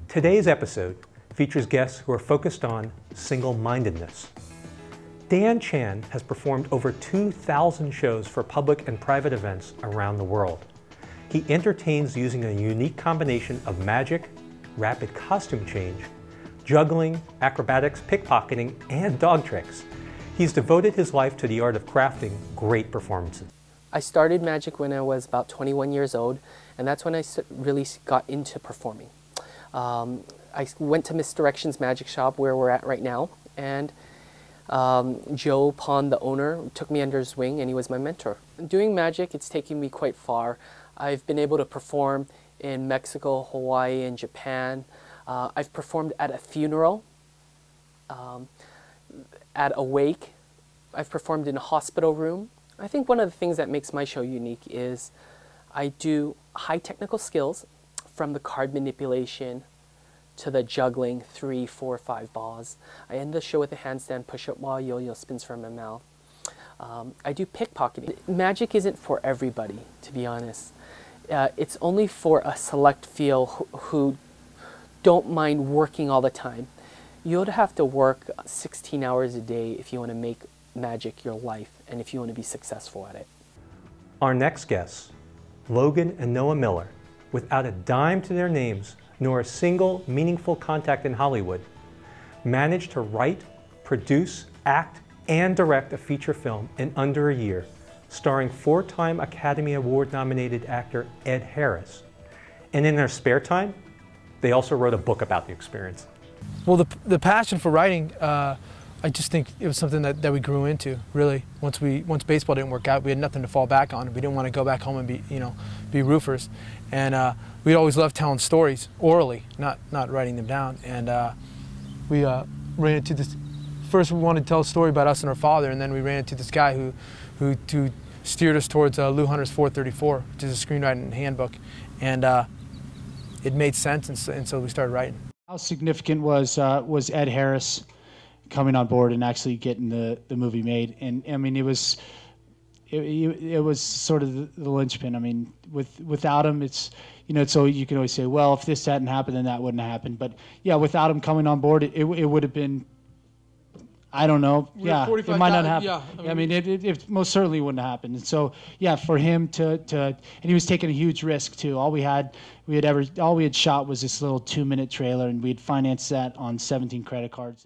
Today's episode features guests who are focused on single-mindedness. Dan Chan has performed over 2,000 shows for public and private events around the world. He entertains using a unique combination of magic, rapid costume change, juggling, acrobatics, pickpocketing, and dog tricks. He's devoted his life to the art of crafting great performances. I started magic when I was about 21 years old, and that's when I really got into performing. I went to Misdirection's magic shop where we're at right now, and Joe Pond, the owner, took me under his wing, and he was my mentor. Doing magic, it's taken me quite far. I've been able to perform in Mexico, Hawaii, and Japan. I've performed at a funeral, at a wake. I've performed in a hospital room. I think one of the things that makes my show unique is I do high technical skills, from the card manipulation to the juggling 3, 4, 5 balls. I end the show with a handstand push-up while yo-yo spins from my mouth. I do pickpocketing. Magic isn't for everybody, to be honest. It's only for a select few who don't mind working all the time. You would have to work 16 hours a day if you want to make magic your life and if you want to be successful at it. Our next guests, Logan and Noah Miller, without a dime to their names nor a single meaningful contact in Hollywood, managed to write, produce, act, and direct a feature film in under a year, starring 4-time Academy Award nominated actor Ed Harris. And in their spare time, they also wrote a book about the experience. Well, the passion for writing, I just think it was something that we grew into, really. Once baseball didn't work out, we had nothing to fall back on. We didn't want to go back home and be roofers. And we always loved telling stories orally, not writing them down. And we ran into this. First, we wanted to tell a story about us and our father, and then we ran into this guy who steered us towards Lou Hunter's 434, which is a screenwriting handbook. And it made sense, and so we started writing. How significant was Ed Harris coming on board and actually getting the movie made? And I mean, it was sort of the linchpin. I mean, without him, it's, so you can always say, well, if this hadn't happened, then that wouldn't have happened. But yeah, without him coming on board, it would have been, I don't know. Yeah, it might not happen. Yeah, I mean, it most certainly wouldn't have happened. And so, yeah, for him to and he was taking a huge risk too. All we had shot was this little 2-minute trailer, and we had financed that on 17 credit cards.